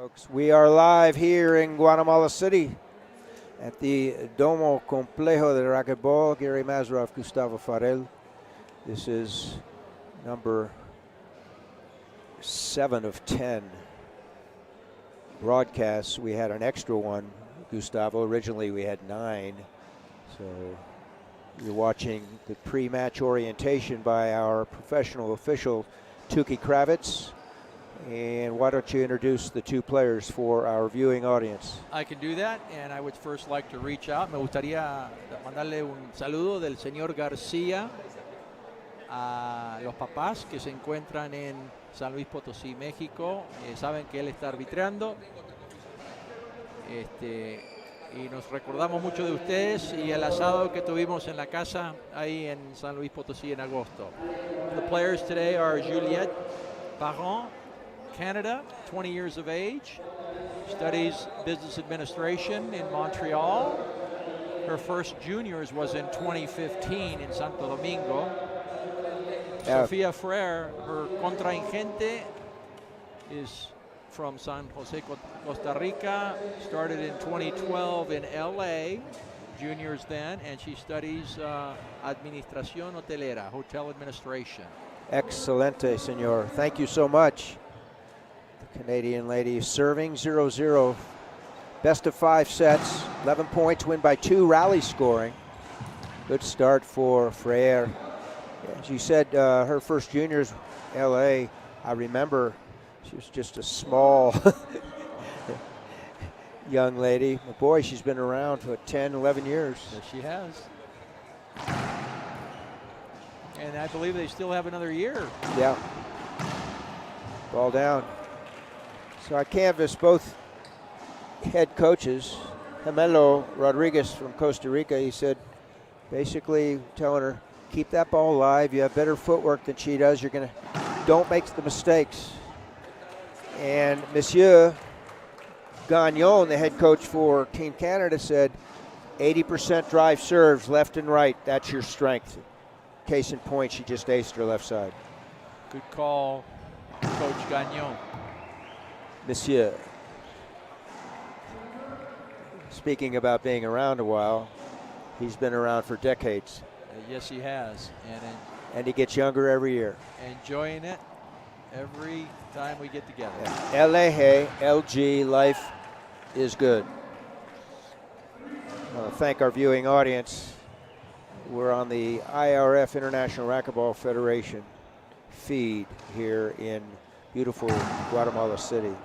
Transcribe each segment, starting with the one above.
Folks, we are live here in Guatemala City at the Domo Complejo de Racquetball. Gary Mazarov, Gustavo Farel. This is number 7 of 10 broadcasts. We had an extra one, Gustavo. Originally we had 9. So you're watching the pre-match orientation by our professional official, Tuki Kravitz. And why don't you introduce the 2 players for our viewing audience? I can do that, and I would first like to reach out. Me gustaría mandarle un saludo del señor García a los papás que se encuentran en San Luis Potosí, México. Saben que él está arbitrando. Y nos recordamos mucho de ustedes y el asado que tuvimos en la casa ahí en San Luis Potosí en agosto. The players today are Juliette Parent, Canada, 20 years of age, studies business administration in Montreal. Her first juniors was in 2015 in Santo Domingo. Sofia Frere, her contraingente, is from San Jose, Costa Rica, started in 2012 in LA, juniors then, and she studies Administración Hotelera, hotel administration. Excelente, senor. Thank you so much. The Canadian lady serving 0-0. Best of 5 sets, 11 points, win by 2, rally scoring. Good start for Frere. As you said, her first juniors, LA, I remember she was just a small young lady. But boy, she's been around for 10, 11 years. Yes, she has. And I believe they still have another year. Yeah. Ball down. So I canvassed both head coaches. Gemelo Rodriguez from Costa Rica, he said, basically telling her, keep that ball alive. You have better footwork than she does. Don't make the mistakes. And Monsieur Gagnon, the head coach for Team Canada, said 80% drive serves left and right. That's your strength. Case in point, she just aced her left side. Good call, Coach Gagnon. Monsieur. Speaking about being around a while, he's been around for decades. Yes, he has. And he gets younger every year. Enjoying it every time we get together. Yeah. LG, life is good. I want to thank our viewing audience. We're on the IRF, International Racquetball Federation feed here in beautiful Guatemala City.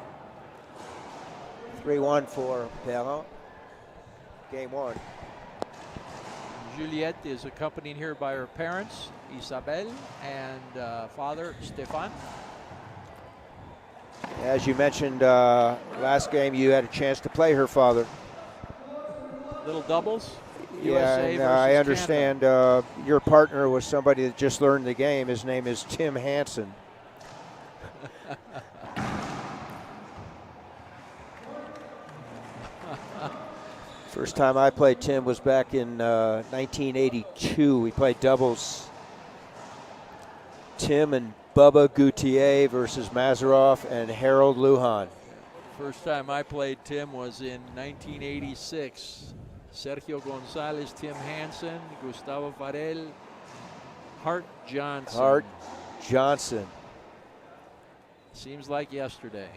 3-1 for Perron. Game 1. Juliette is accompanied here by her parents, Isabel, and father, Stefan. As you mentioned, last game you had a chance to play her father. Little doubles. Yeah, and, I understand your partner was somebody that just learned the game. His name is Tim Hansen. First time I played Tim was back in 1982. We played doubles. Tim and Bubba Gutier versus Mazarov and Harold Lujan. First time I played Tim was in 1986. Sergio Gonzalez, Tim Hansen, Gustavo Farel, Hart Johnson. Hart Johnson. Seems like yesterday.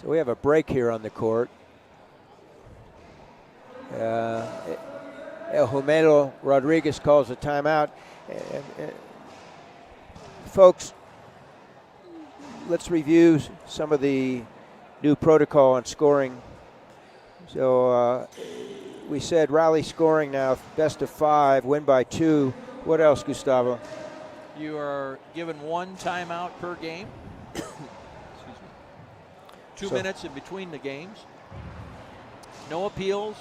So we have a break here on the court. Gemelo Rodriguez calls a timeout. Folks, let's review some of the new protocol on scoring. So we said rally scoring now, best of 5, win by 2. What else, Gustavo? You are given 1 timeout per game. 2 minutes in between the games. No appeals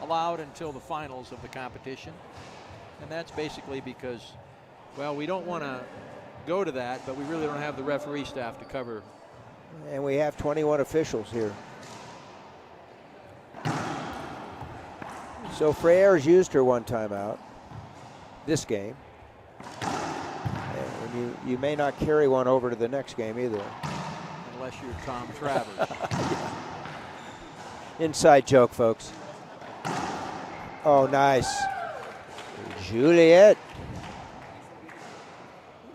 allowed until the finals of the competition. And that's basically because, well, we don't want to go to that, but we really don't have the referee staff to cover. And we have 21 officials here. So Frere's used her 1 timeout this game. And you may not carry one over to the next game either. Bless you, Tom Travers. Inside joke, folks. Oh, nice. Juliet.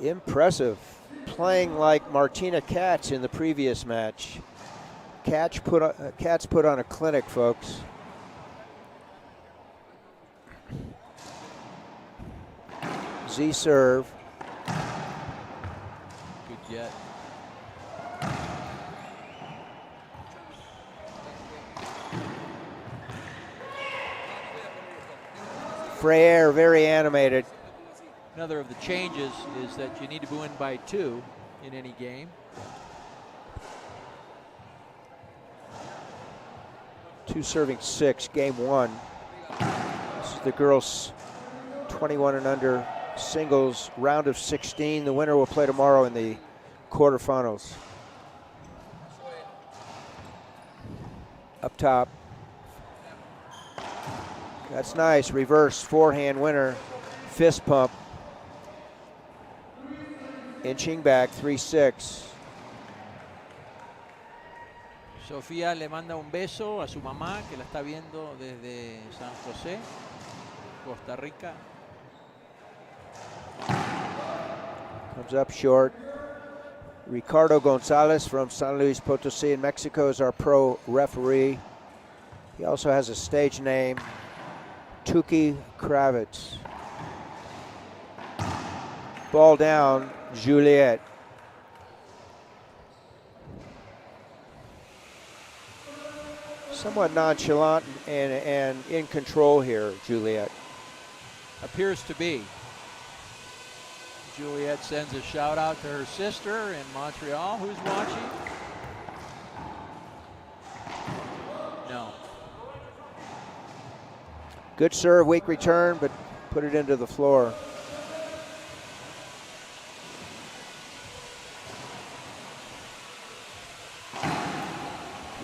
Impressive. Playing like Martina Katz in the previous match. Katz put on a clinic, folks. Z serve. Good get. Freire very animated. Another of the changes is that you need to win by 2 in any game. 2 serving 6, game 1. This is the girls 21 and under singles round of 16. The winner will play tomorrow in the quarterfinals. Up top. That's nice. Reverse forehand winner. Fist pump. Inching back 3-6. Sofía le manda un beso a su mamá que la está viendo desde San José, Costa Rica. Comes up short. Ricardo Gonzalez from San Luis Potosí in Mexico is our pro referee. He also has a stage name, Tuki Kravitz. Ball down, Juliet. Somewhat nonchalant and in control here, Juliet. Appears to be. Juliet sends a shout out to her sister in Montreal. Who's watching? No. Good serve, weak return, but put it into the floor.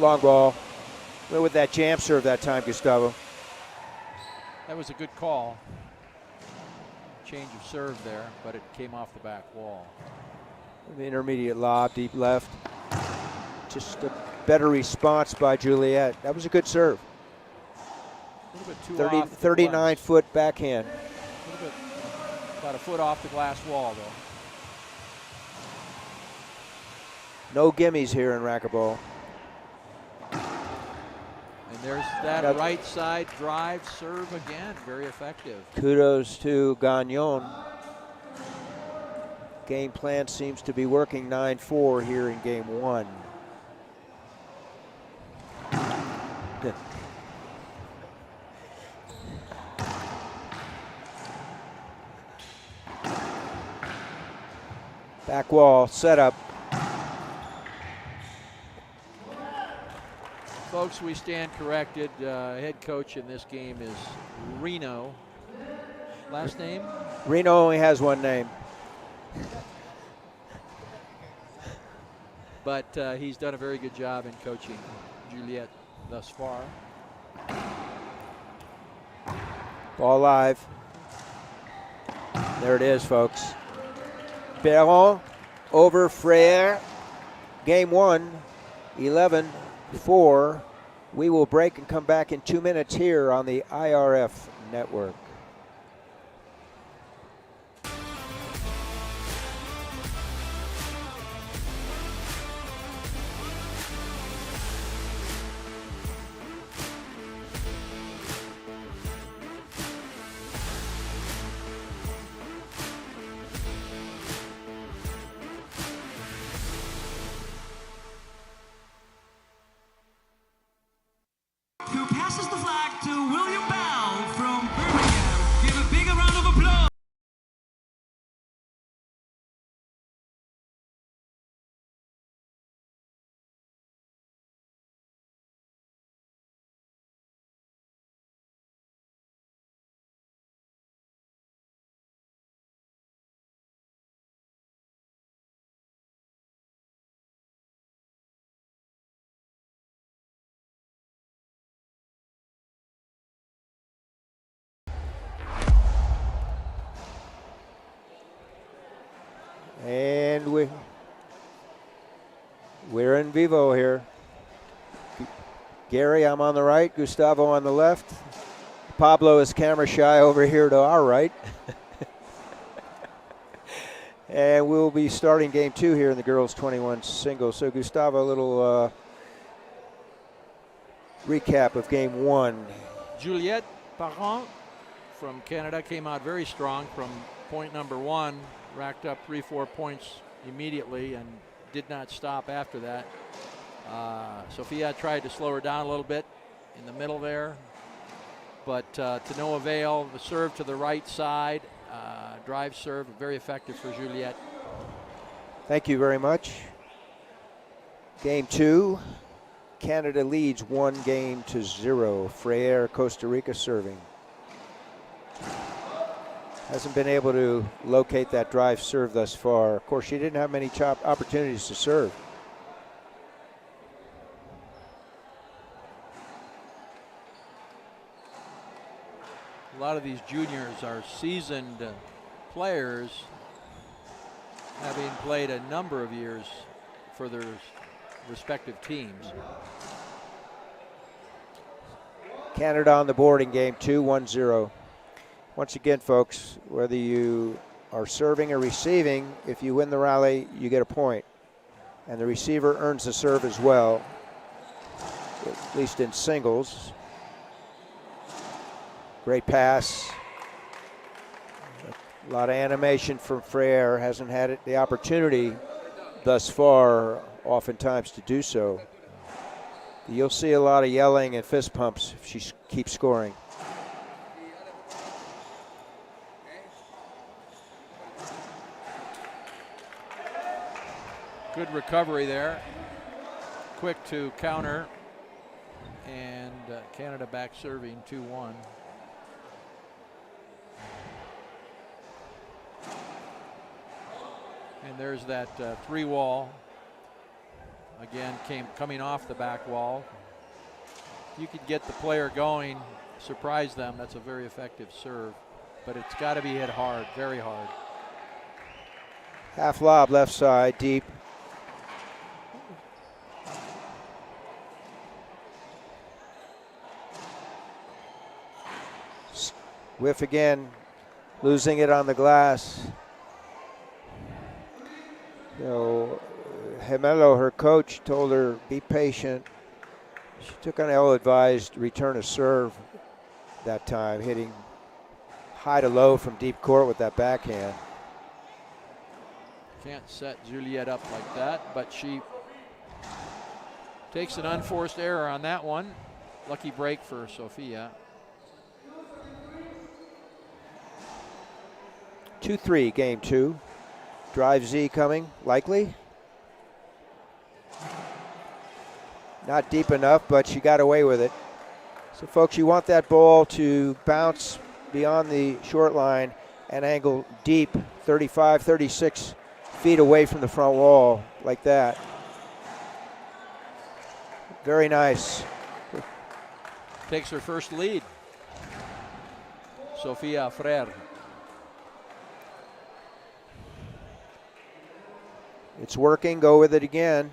Long ball. Went with that jam serve that time, Gustavo. That was a good call. Change of serve there, but it came off the back wall. The intermediate lob, deep left. Just a better response by Juliet. That was a good serve. A little bit too off. 39-foot backhand. A little bit, about a foot off the glass wall, though. No gimmies here in racquetball. And there's that right side drive serve again. Very effective. Kudos to Gagnon. Game plan seems to be working 9-4 here in game 1. Back wall, setup. Folks, we stand corrected. Head coach in this game is Reno. Last name? Reno only has one name. But he's done a very good job in coaching Juliet thus far. Ball live. There it is, folks. Perron over Freire. Game 1, 11-4. We will break and come back in 2 minutes here on the IRF network. Who passes the flag to William Bell. en vivo here. Gary, I'm on the right, Gustavo on the left. Pablo is camera shy over here to our right. And we'll be starting game 2 here in the girls 21 singles. So Gustavo, a little recap of game 1. Juliette Parent from Canada came out very strong from point number 1, racked up 3-4 points immediately and did not stop after that. Sofia tried to slow her down a little bit in the middle there, but to no avail. The serve to the right side, drive serve, very effective for Juliette. Thank you very much. Game 2, Canada leads 1-0. Freire, Costa Rica serving. Hasn't been able to locate that drive serve thus far. Of course, she didn't have many opportunities to serve. A lot of these juniors are seasoned players, having played a number of years for their respective teams. Canada on the board in game 2, 1-0. Once again, folks, whether you are serving or receiving, if you win the rally, you get a point. And the receiver earns the serve as well, at least in singles. Great pass. A lot of animation from Freire. Hasn't had the opportunity thus far, oftentimes, to do so. You'll see a lot of yelling and fist pumps if she keeps scoring. Good recovery there. Quick to counter. And Canada back serving 2-1. And there's that 3-wall. Again, coming off the back wall. You could get the player going, surprise them. That's a very effective serve. But it's got to be hit hard, very hard. Half lob left side, deep. Whiff again, losing it on the glass. You know, Gemelo, her coach, told her, be patient. She took an ill-advised return of serve that time, hitting high to low from deep court with that backhand. Can't set Juliette up like that, but she takes an unforced error on that one. Lucky break for Sofia. 2-3, game 2. Drive Z coming, likely. Not deep enough, but she got away with it. So, folks, you want that ball to bounce beyond the short line and angle deep, 35, 36 feet away from the front wall, like that. Very nice. Takes her first lead. Sofia Freire. It's working, go with it again.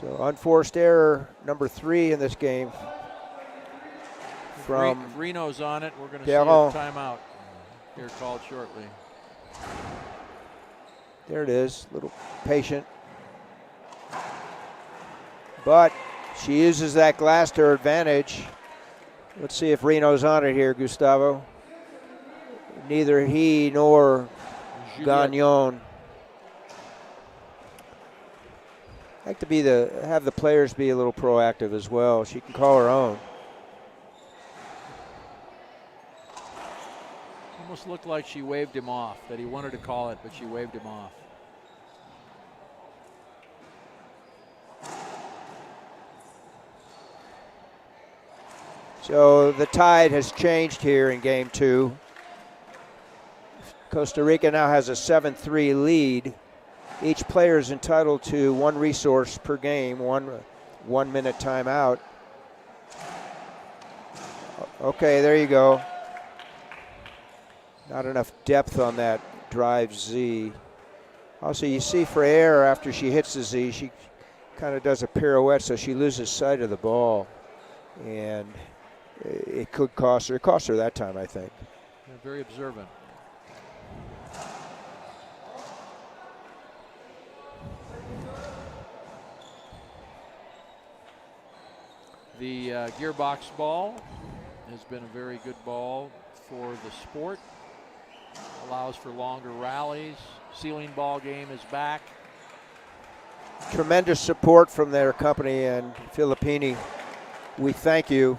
So unforced error number 3 in this game. From if Reno's on it, we're going to see a timeout here called shortly. There it is, a little patient. But she uses that glass to her advantage. Let's see if Reno's on it here, Gustavo. Neither he nor Gagnon. I like to have the players be a little proactive as well. She can call her own. Almost looked like she waved him off, that he wanted to call it, but she waved him off. So the tide has changed here in game 2. Costa Rica now has a 7-3 lead. Each player is entitled to 1 resource per game, one minute timeout. Okay, there you go. Not enough depth on that drive Z. Also, you see Freire, after she hits the Z, she kind of does a pirouette, so she loses sight of the ball. And it could cost her. It cost her that time, I think. Yeah, very observant. The gearbox ball has been a very good ball for the sport. Allows for longer rallies. Ceiling ball game is back. Tremendous support from their company and Filippini. We thank you.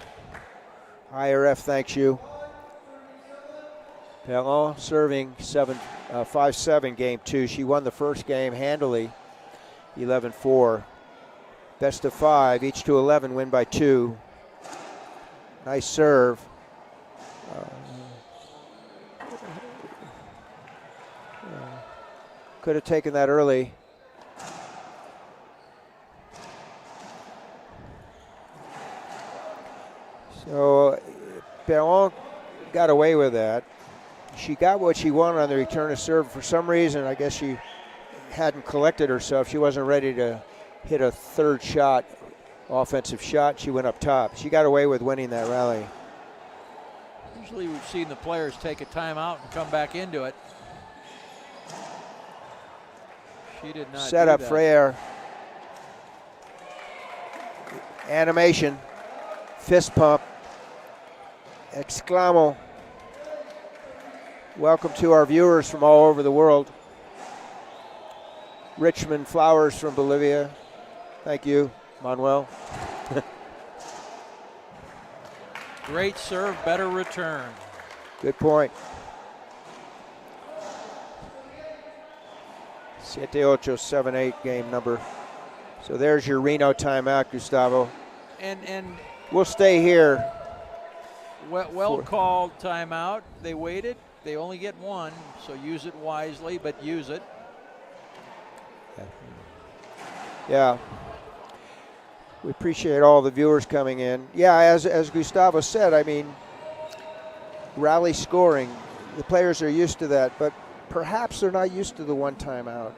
IRF thanks you. Pelon serving 5-7 game 2. She won the first game handily, 11-4. Best of 5, each to 11, win by 2. Nice serve. Could have taken that early. So Pelon got away with that. She got what she wanted on the return of serve. For some reason, I guess she hadn't collected herself. She wasn't ready to hit a third shot, offensive shot. She went up top. She got away with winning that rally. Usually we've seen the players take a timeout and come back into it. She did not set do up that. Freire. Animation. Fist pump. Exclamo. Welcome to our viewers from all over the world. Richmond Flowers from Bolivia. Thank you, Manuel. Great serve, better return. Good point. 7-8, 7-8 game number. So there's your Reno timeout, Gustavo. And we'll stay here. Well called timeout. They waited. They only get one, so use it wisely, but use it. Yeah. We appreciate all the viewers coming in. Yeah, as Gustavo said, I mean, rally scoring, the players are used to that, but perhaps they're not used to the one timeout.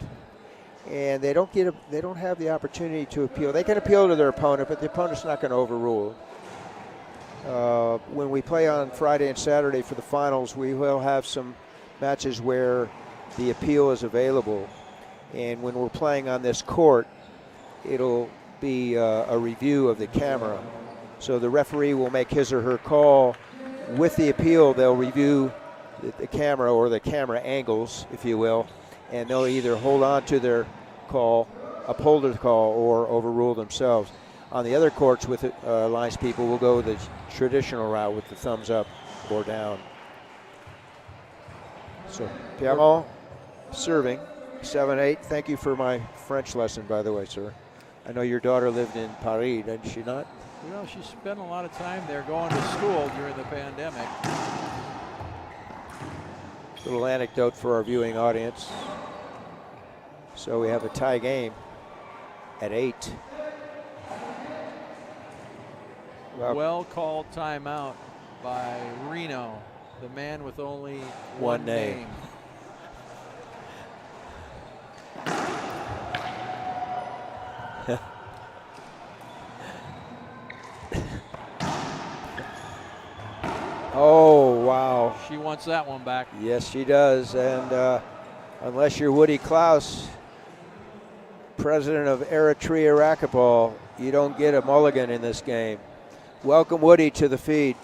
And they don't have the opportunity to appeal. They can appeal to their opponent, but the opponent's not going to overrule. When we play on Friday and Saturday for the finals, we will have some matches where the appeal is available. And when we're playing on this court, it'll be a review of the camera. So the referee will make his or her call. With the appeal, they'll review the camera or the camera angles, if you will, and they'll either hold on to their call, uphold the call, or overrule themselves. On the other courts with Alliance people, we'll go the traditional route with the thumbs up or down. So Pelon serving 7-8. Thank you for my French lesson, by the way, sir. I know your daughter lived in Paris, didn't she not? You know, she spent a lot of time there going to school during the pandemic. Little anecdote for our viewing audience. So we have a tie game at 8. Well called timeout by Reno, the man with only one name. Oh, wow. She wants that one back. Yes, she does. And unless you're Woody Klaus, president of Eritrea Racquetball, you don't get a mulligan in this game. Welcome, Woody, to the feed.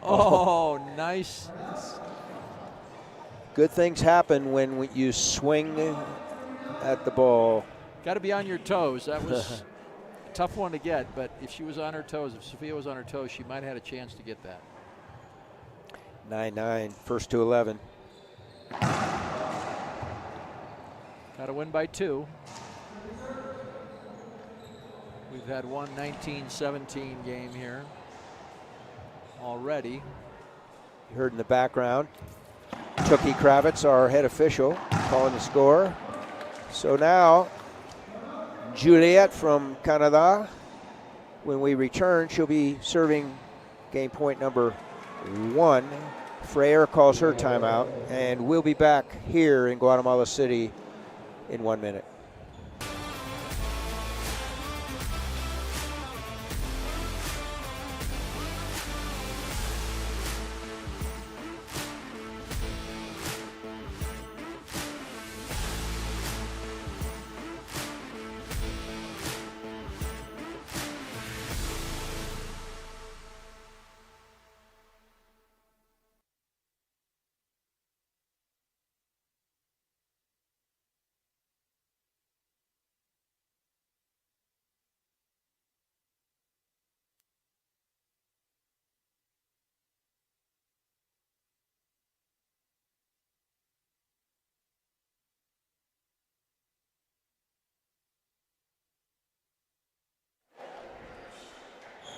Oh, nice. Good things happen when you swing at the ball. Got to be on your toes. That was a tough one to get, but if she was on her toes, if Sophia was on her toes, she might have had a chance to get that. 9-9, first to 11. Got to win by 2. We've had one 19-17 game here already. You heard in the background, Tookie Kravitz, our head official, calling the score. So now, Juliette from Canada When we return, she'll be serving game point number 1. Freire calls her timeout, and we'll be back here in Guatemala City in 1 minute.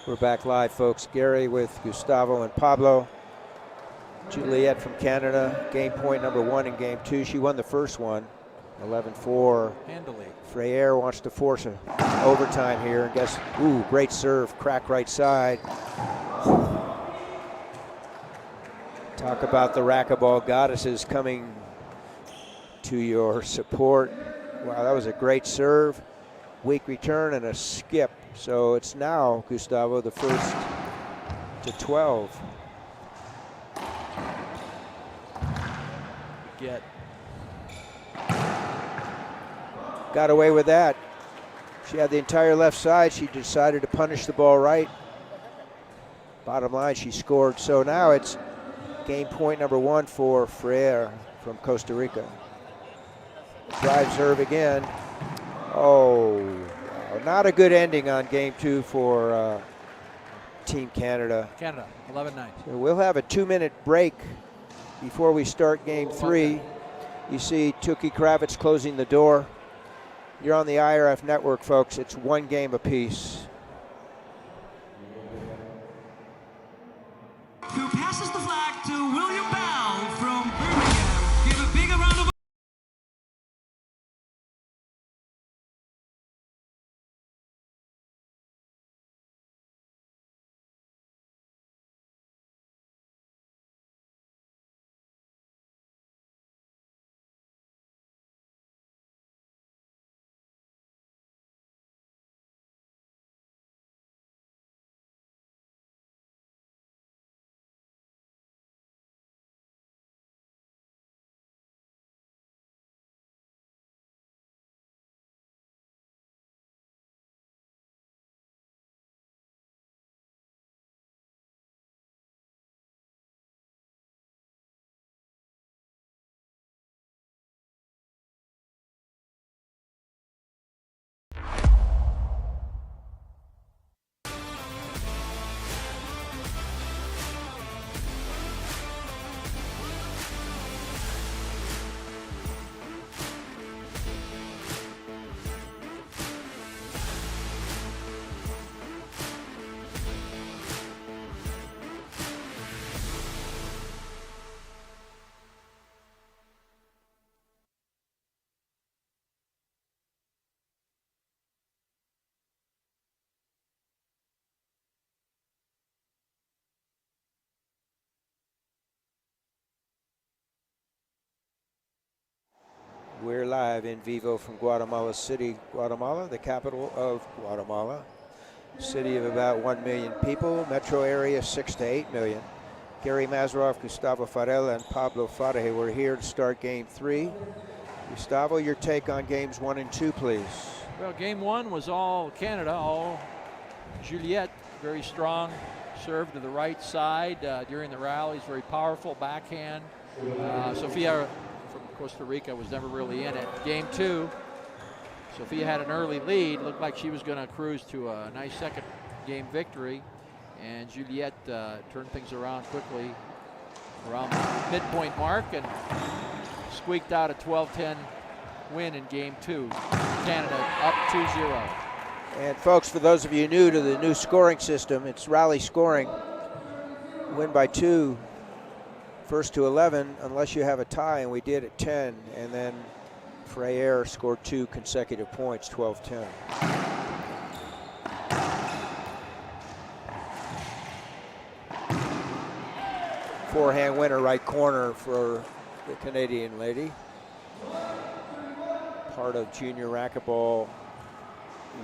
We're back live, folks. Gary with Gustavo and Pablo. Juliet from Canada, game point number 1 in game 2. She won the first one, 11-4. Handily. Freire wants to force an overtime here. And guess, ooh, great serve, crack right side. Talk about the racquetball goddesses coming to your support. Wow, that was a great serve. Weak return and a skip. So it's now, Gustavo, the first to 12. Get. Got away with that. She had the entire left side. She decided to punish the ball right. Bottom line, she scored. So now it's game point number 1 for Freire from Costa Rica. Drive serve again. Oh, not a good ending on game 2 for Team Canada. Canada, 11-9. So we'll have a 2-minute break before we start game 3. You see Tuki Kravitz closing the door. You're on the IRF network, folks. It's 1 game apiece. Who passes the flag to William Bell from Birmingham. Give a big round of We're live in vivo from Guatemala City, Guatemala, the capital of Guatemala. City of about 1 million people, metro area 6 to 8 million. Gary Mazarov, Gustavo Farella, and Pablo Fareje. We're here to start game 3. Gustavo, your take on games 1 and 2, please. Well, game 1 was all Canada, all Juliet, very strong. Serve to the right side during the rallies, very powerful backhand. Sophia from Costa Rica was never really in it. Game 2, Sophia had an early lead. Looked like she was going to cruise to a nice second game victory. And Juliet turned things around quickly around the midpoint mark and squeaked out a 12-10 win in game 2. Canada up 2-0. And folks, for those of you new to the new scoring system, it's rally scoring. Win by 2, first to 11, unless you have a tie, and we did at 10. And then Freire scored 2 consecutive points, 12-10. Forehand winner, right corner for the Canadian lady. Part of junior racquetball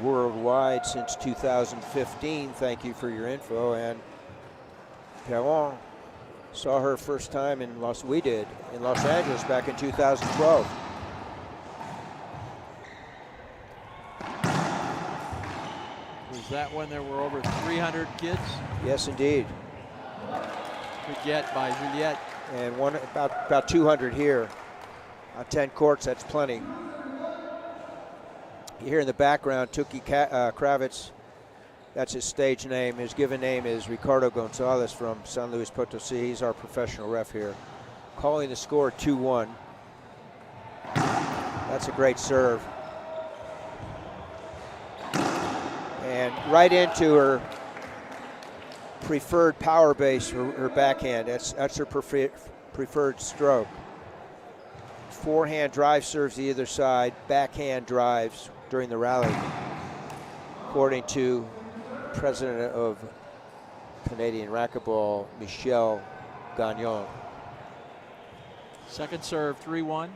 worldwide since 2015. Thank you for your info. And Perron saw her first time in Los Angeles back in 2012. Was that when there were over 300 kids? Yes, indeed. Good get by Juliette. And about 200 here. On 10 courts, that's plenty. You hear in the background, Tuki Kravitz, that's his stage name. His given name is Ricardo Gonzalez from San Luis Potosí. He's our professional ref here. Calling the score 2-1. That's a great serve. And right into her preferred power base for her backhand. That's her preferred stroke. Forehand drive serves the either side, backhand drives during the rally, according to President of Canadian Racquetball, Michel Gagnon. Second serve, 3-1.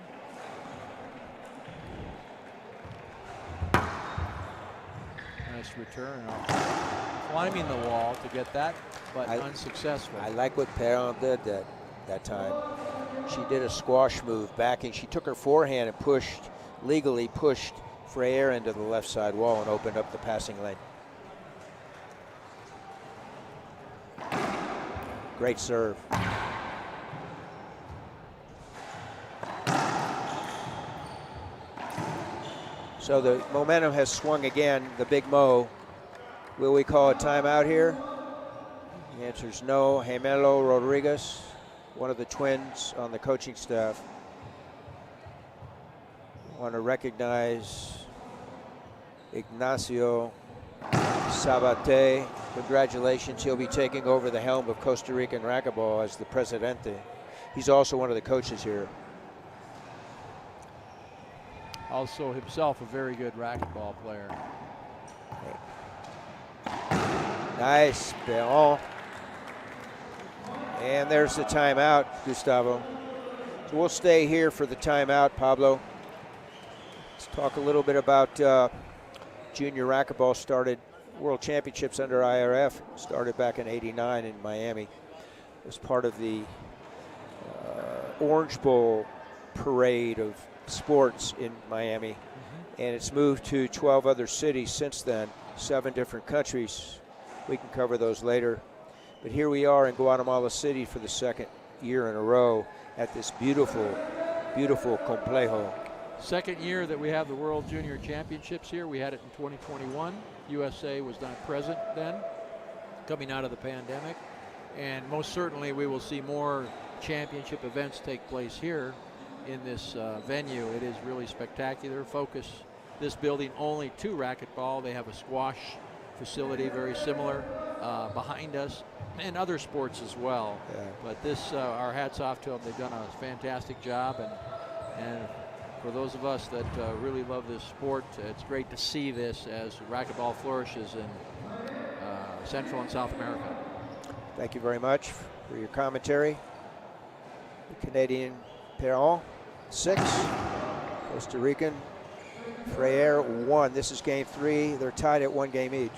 Nice return. Climbing the wall to get that, but unsuccessful. I like what Perron did that time. She did a squash move, backing. She took her forehand and legally pushed Freire into the left side wall and opened up the passing lane. Great serve. So the momentum has swung again, the Big Mo. Will we call a timeout here? The answer is no. Gemelo Rodriguez, one of the twins on the coaching staff. I want to recognize Ignacio Sabate. Congratulations, he'll be taking over the helm of Costa Rican Racquetball as the presidente. He's also one of the coaches here. Also himself a very good racquetball player. Nice, Perron. And there's the timeout, Gustavo. So we'll stay here for the timeout, Pablo. Let's talk a little bit about junior racquetball. Started World Championships under IRF, started back in '89 in Miami. It was part of the Orange Bowl parade of sports in Miami. And it's moved to 12 other cities since then, 7 different countries. We can cover those later. But here we are in Guatemala City for the second year in a row at this beautiful, beautiful complejo. Second year that we have the World Junior Championships here. We had it in 2021. USA was not present then, coming out of the pandemic. And most certainly we will see more championship events take place here in this venue. It is really spectacular. Focus this building only to racquetball. They have a squash facility very similar behind us, and other sports as well. Yeah. But this, our hats off to them. They've done a fantastic job, and for those of us that really love this sport, it's great to see this as racquetball flourishes in Central and South America. Thank you very much for your commentary. The Canadian Perron, 6. Costa Rican Freire, 1. This is game 3. They're tied at 1 game each.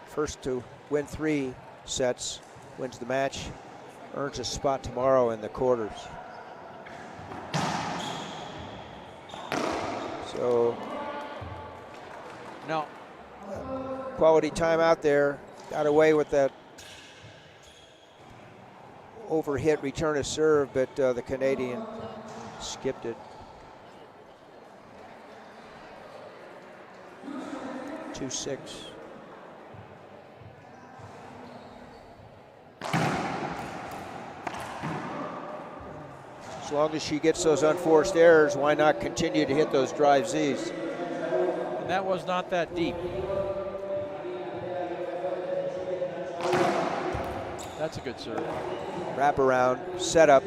First to win 3 sets wins the match, earns a spot tomorrow in the quarters. So, no. Quality timeout there. Got away with that overhit return of serve, but the Canadian skipped it. 2-6. As long as she gets those unforced errors, why not continue to hit those drive Zs? And that was not that deep. That's a good serve. Wrap around, set up.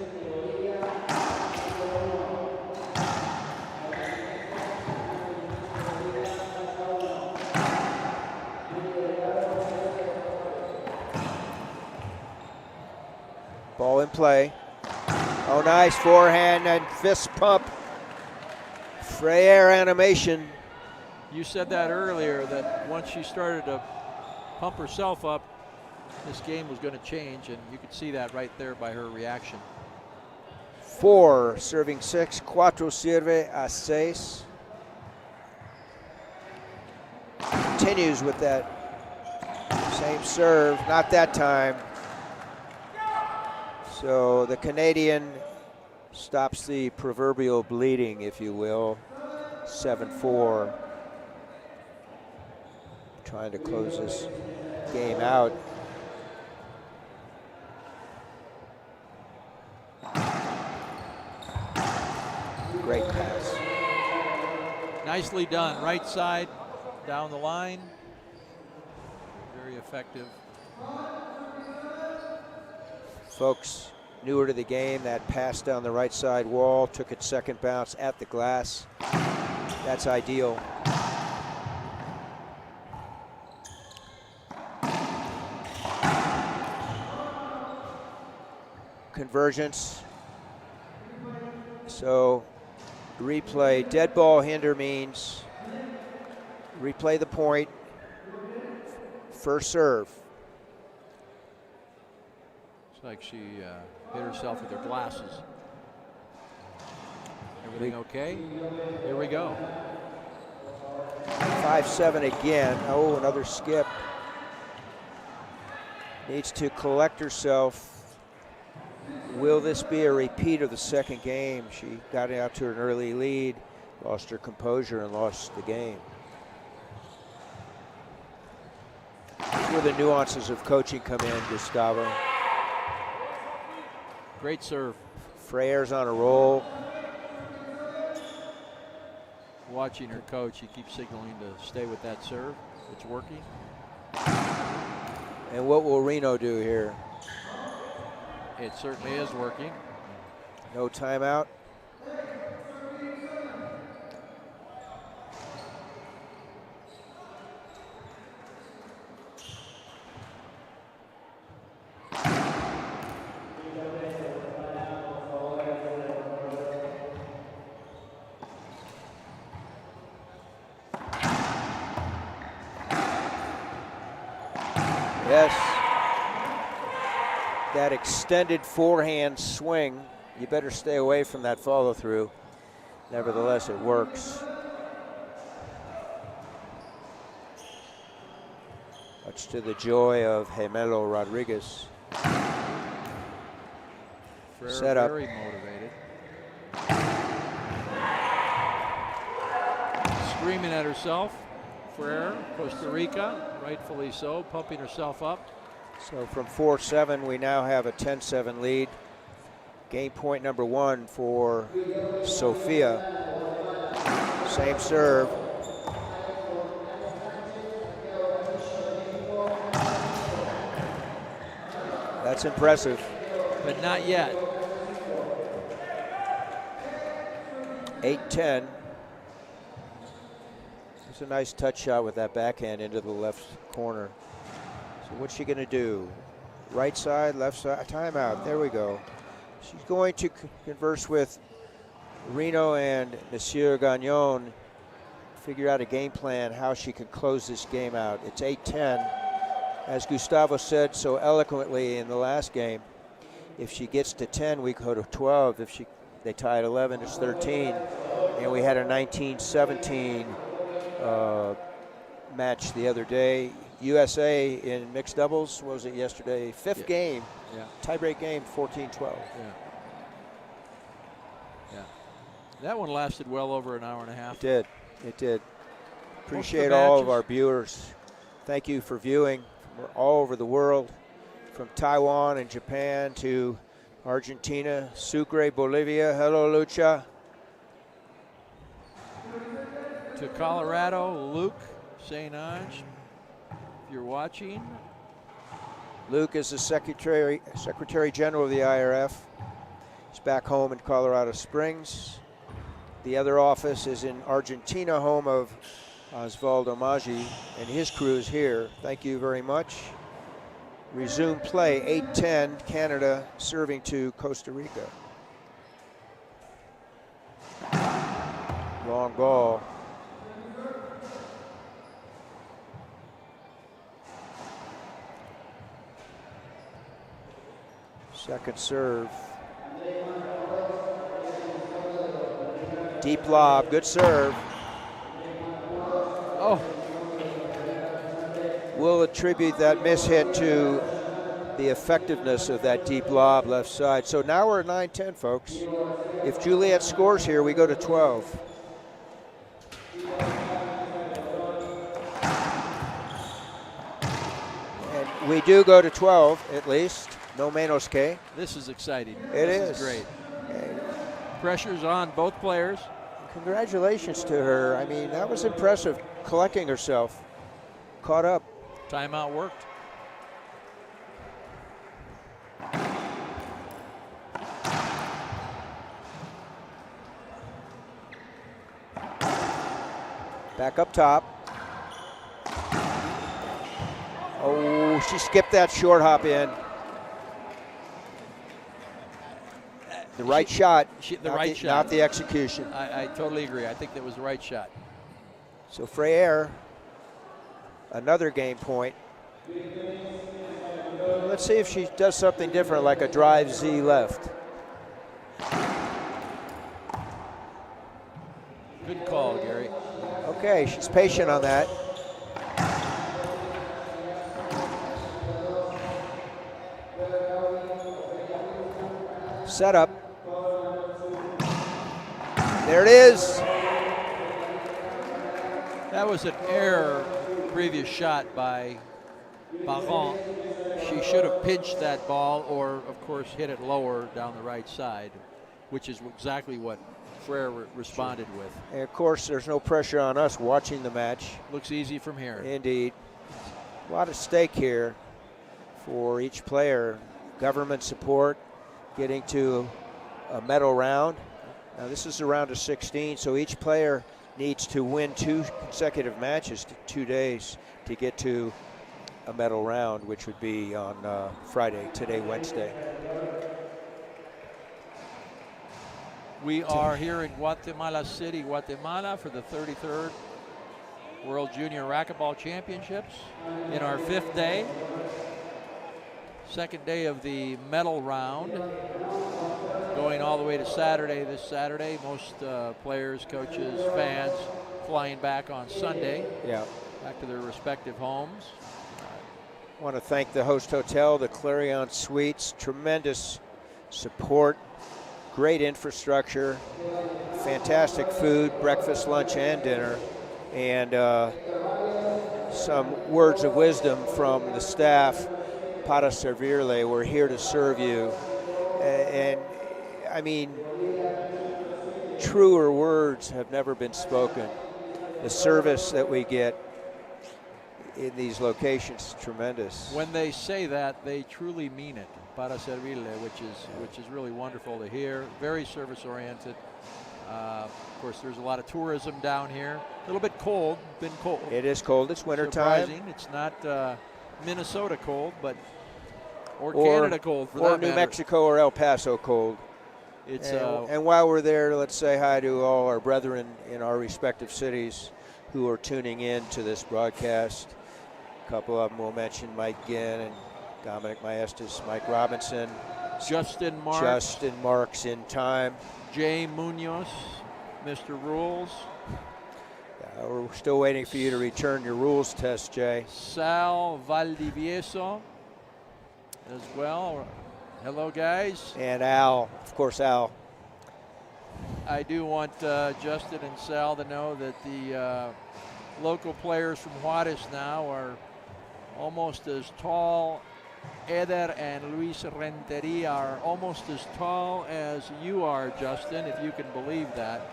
Ball in replay. Oh, nice forehand and fist pump. Freire animation. You said that earlier, that once she started to pump herself up, this game was going to change, and you could see that right there by her reaction. 4 serving 6, 4 sirve a 6. Continues with that same serve, not that time. So the Canadian stops the proverbial bleeding, if you will. 7-4. Trying to close this game out. Great pass. Nicely done. Right side, down the line. Very effective. Folks newer to the game, that pass down the right side wall, took its second bounce at the glass. That's ideal. Convergence. So replay, dead ball hinder means replay the point, first serve. It's like she hit herself with her glasses. Everything okay? Here we go. 5-7 again. Oh, another skip. Needs to collect herself. Will this be a repeat of the second game? She got out to an early lead, lost her composure, and lost the game. That's where the nuances of coaching come in, Gustavo. Great serve. Freire's on a roll. Watching her coach, he keeps signaling to stay with that serve. It's working. And what will Reno do here? It certainly is working. No timeout. Yes. That extended forehand swing, you better stay away from that follow through. Nevertheless, it works. Much to the joy of Gemelo Rodriguez. Set up. Very motivated. Screaming at herself. Freire, Costa Rica, rightfully so, pumping herself up. So from 4-7, we now have a 10-7 lead. Game point number 1 for Sofia. Same serve. That's impressive. But not yet. 8-10. It's a nice touch shot with that backhand into the left corner. So what's she going to do? Right side, left side, timeout. There we go. She's going to converse with Reno and Monsieur Gagnon, figure out a game plan, how she can close this game out. It's 8-10. As Gustavo said so eloquently in the last game, if she gets to 10, we go to 12. If they tie at 11, it's 13. And we had a 19-17 match the other day. USA in mixed doubles, what was it yesterday? Fifth game, tiebreak game, 14-12. Yeah. That one lasted well over an hour and a half. It did. Appreciate all of our viewers. Thank you for viewing from all over the world, from Taiwan and Japan to Argentina, Sucre, Bolivia. Hello, Lucha. To Colorado, Luke St. Ange. If you're watching. Luke is the Secretary General of the IRF. He's back home in Colorado Springs. The other office is in Argentina, home of Osvaldo Maggi, and his crew is here. Thank you very much. resume play. 8-10, Canada serving to Costa Rica. Long ball. Second serve. Deep lob, good serve. Oh, We'll attribute that mishit to the effectiveness of that deep lob left side. So now we're at 9-10, folks. If Juliet scores here, we go to 12. And we do go to 12, at least. No menos que. this is exciting. This is great. Pressure's on both players. Congratulations to her. I mean, that was impressive, collecting herself. Caught up. Timeout worked. Back up top. Oh, she skipped that short hop in. The right shot, not the execution. I totally agree. I think that was the right shot. So Freire, another game point. Let's see if she does something different, like a drive Z left. Good call, Gary. Okay, she's patient on that. Setup. There it is. That was an error, previous shot by Baron. She should have pinched that ball or, of course, hit it lower down the right side, which is exactly what Frere responded with. And of course, there's no pressure on us watching the match. Looks easy from here. Indeed. A lot of stake here for each player. Government support, getting to a medal round. Now this is a round of 16, so each player needs to win 2 consecutive matches, 2 days, to get to a medal round, which would be on Friday, today, Wednesday. We are here in Guatemala City, Guatemala for the 33rd World Junior Racquetball Championships in our 5th day. Second day of the medal round, going all the way to Saturday. This Saturday, most players, coaches, fans flying back on Sunday. Yeah. Back to their respective homes. I want to thank the host hotel, the Clarion Suites. Tremendous support, great infrastructure, fantastic food, breakfast, lunch, and dinner, and some words of wisdom from the staff. Para servirle, we're here to serve you. And I mean, truer words have never been spoken. The service that we get in these locations is tremendous. When they say that, they truly mean it. Para servirle, which is really wonderful to hear. Very service oriented. Of course, there's a lot of tourism down here. A little bit cold, been cold. It is cold, it's winter time. Surprising. It's not Minnesota cold, but or Canada cold for that or New matter. Mexico or El Paso cold. It's and while we're there, let's say hi to all our brethren in our respective cities who are tuning in to this broadcast. A couple of them we'll mention: Mike Ginn and Dominic Maestas, Mike Robinson, Justin Marks in time, Jay Munoz, Mr. Rules. We're still waiting for you to return your rules test, Jay. Sal Valdivieso as well. Hello, guys. And Al, of course, Al. I do want Justin and Sal to know that the local players from Juarez now are almost as tall. Eder and Luis Renteria are almost as tall as you are, Justin, if you can believe that.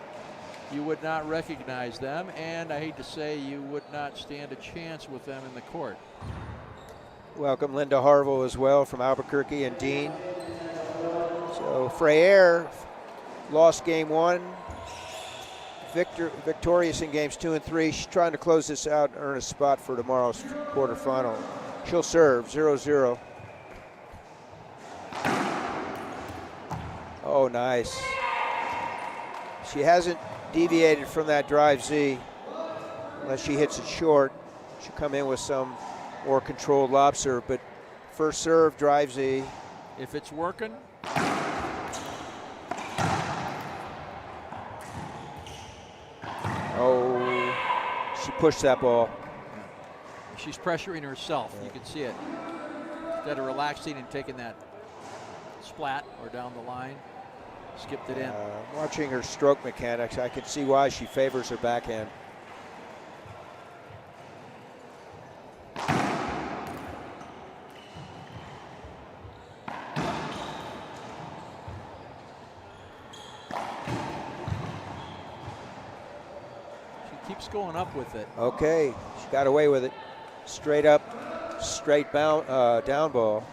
You would not recognize them, and I hate to say you would not stand a chance with them in the court. Welcome Linda Harville as well from Albuquerque, and Dean. So Freire lost game 1. Victorious in games 2 and 3. She's trying to close this out and earn a spot for tomorrow's quarterfinal. She'll serve 0-0. Oh, nice. She hasn't deviated from that drive Z unless she hits it short. She'll come in with some more controlled lob serve, but first serve, drive Z. If it's working, oh, she pushed that ball. she's pressuring herself. You can see it. Instead of relaxing and taking that splat or down the line, skipped it in. Watching her stroke mechanics, I can see why she favors her backhand. Keeps going up with it. Okay, she got away with it. Straight up, straight down ball.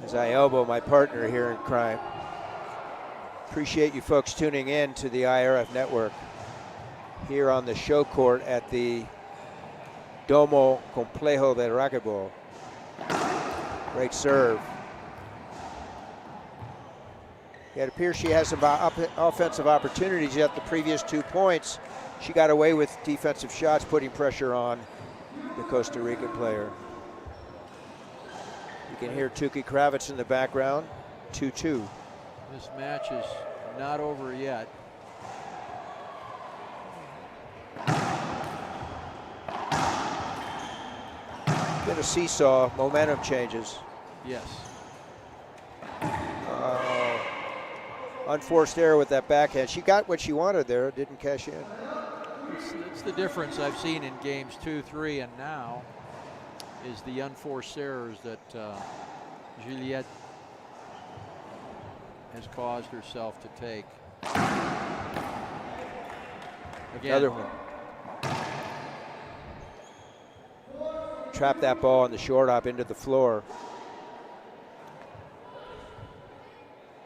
As I elbow my partner here in crime. Appreciate you folks tuning in to the IRF Network here on the show court at the Domo Complejo de Racquetball. Great serve. It appears she has some offensive opportunities, yet the previous 2 points she got away with defensive shots, putting pressure on the Costa Rican player. You can hear Tuki Kravitz in the background, 2-2. This match is not over yet. Been a seesaw, momentum changes. Yes. Unforced error with that backhand. She got what she wanted there, didn't cash in. It's the difference I've seen in games 2, 3, and now is the unforced errors that Juliette has caused herself to take. Again. Another one. Trap that ball on the short hop into the floor.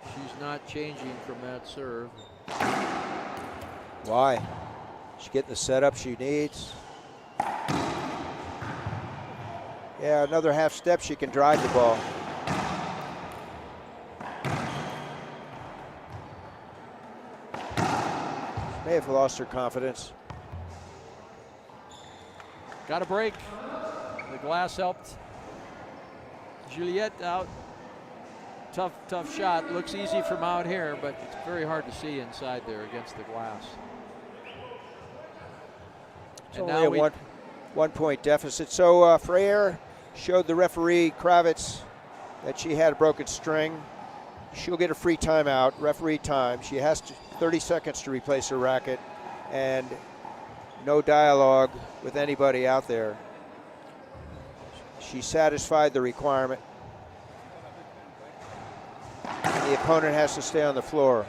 She's not changing from that serve. Why? She's getting the setup she needs. Yeah, another half step, she can drive the ball. May have lost her confidence. Got a break. The glass helped Juliette out. Tough shot. Looks easy from out here, but it's very hard to see inside there against the glass. It's And only now a one point deficit. So Freire showed the referee Kravitz that she had a broken string. She'll get a free timeout, referee time. She has 30 seconds to replace her racket, and no dialogue with anybody out there. She satisfied the requirement. And the opponent has to stay on the floor.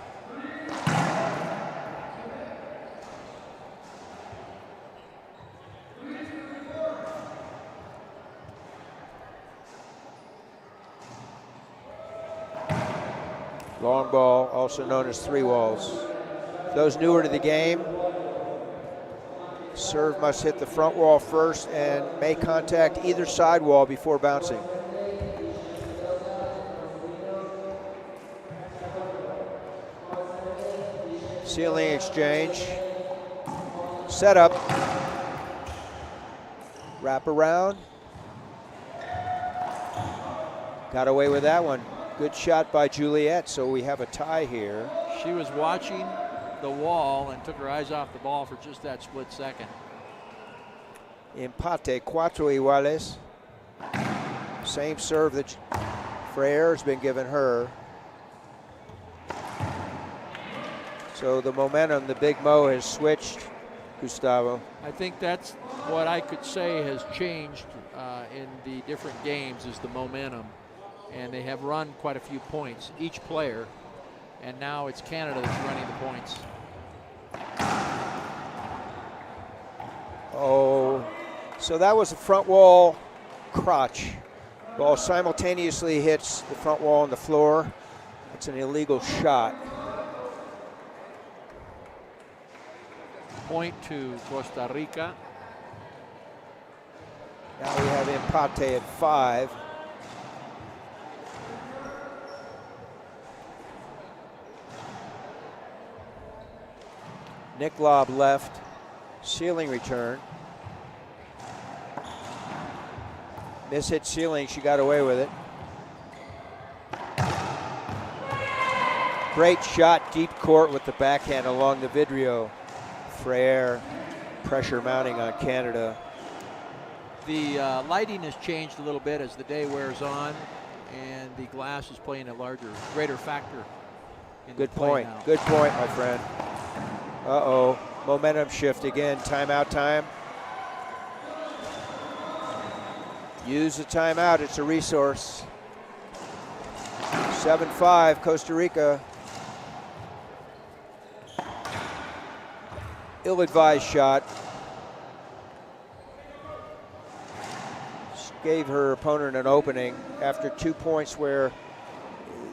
Long ball, also known as 3 walls. Those newer to the game, serve must hit the front wall first and may contact either side wall before bouncing. Ceiling exchange. Set up. Wrap around. Got away with that one. Good shot by Juliette, so we have a tie here. She was watching the wall and took her eyes off the ball for just that split second. Empate, 4 iguales. Same serve that Freire has been given her. So the momentum, the Big Mo has switched, Gustavo. I think that's what I could say has changed in the different games is the momentum. And they have run quite a few points, each player. And now it's Canada that's running the points. Oh, so that was a front wall crotch. Ball simultaneously hits the front wall and the floor. It's an illegal shot. Point to Costa Rica. Now we have empate at 5. Nick lob left, ceiling return. Miss hit ceiling, she got away with it. Great shot, deep court with the backhand along the vidrio. Frere, pressure mounting on Canada. The lighting has changed a little bit as the day wears on, and the glass is playing a greater factor. Good point, good point, my friend. Uh-oh, momentum shift again, timeout time. Use the timeout, it's a resource. 7-5, Costa Rica. Ill-advised shot. Gave her opponent an opening after 2 points where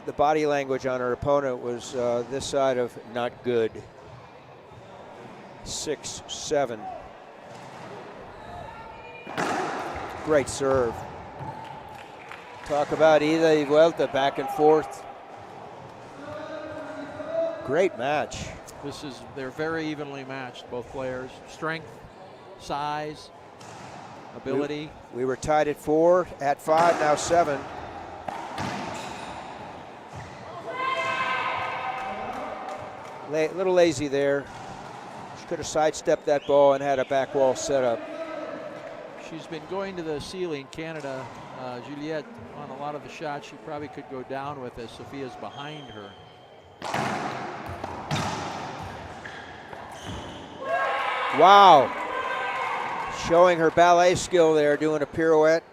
the body language on her opponent was this side of not good. 6-7. Great serve. Talk about ida y vuelta, back and forth. Great match. They're very evenly matched, both players. Strength, size, ability. We were tied at 4, at 5, now 7. Little lazy there. She could have sidestepped that ball and had a back wall set up. She's been going to the ceiling, Canada. Juliette, on a lot of the shots, she probably could go down with as Sophia's behind her. Wow. Showing her ballet skill there, doing a pirouette.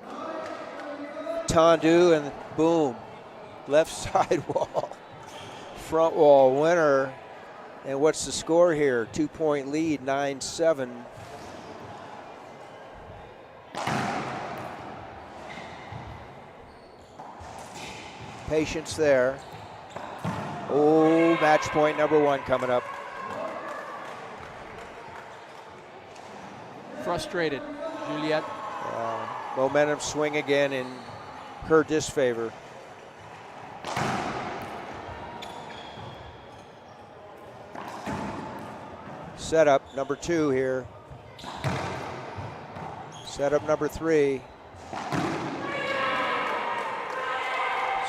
Tendu, and boom. Left side wall. Front wall winner. And what's the score here? 2-point lead, 9-7. Patience there. Oh, match point number 1 coming up. Frustrated, Juliette. Momentum swing again in her disfavor. Setup number 2 here. Setup number 3.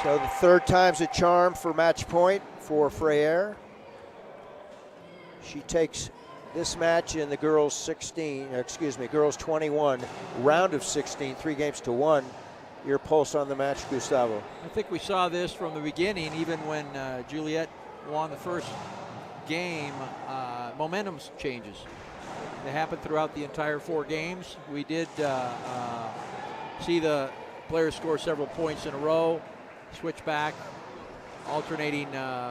So the third time's a charm for match point for Frere. She takes this match in the girls 21 round of 16, 3-1. Your pulse on the match, Gustavo? I think we saw this from the beginning, even when Juliette won the first game. Momentum changes. They happen throughout the entire 4 games. We did see the players score several points in a row, switch back, alternating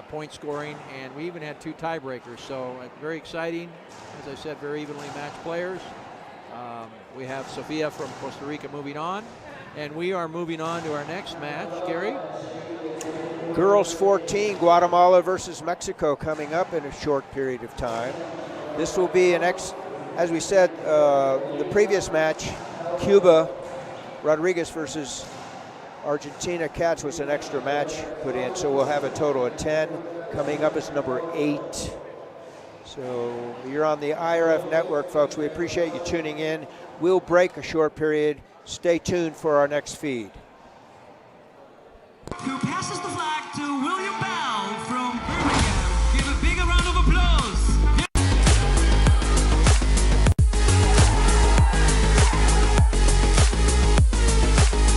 point scoring, and we even had 2 tiebreakers. So very exciting. As I said, very evenly matched players. We have Sophia from Costa Rica moving on, and we are moving on to our next match. Gary? Girls 14, Guatemala versus Mexico coming up in a short period of time. This will be as we said, the previous match, Cuba, Rodriguez versus Argentina Cats was an extra match put in, so we'll have a total of 10. Coming up is number 8. So you're on the IRF network, folks. We appreciate you tuning in. We'll break a short period. Stay tuned for our next feed.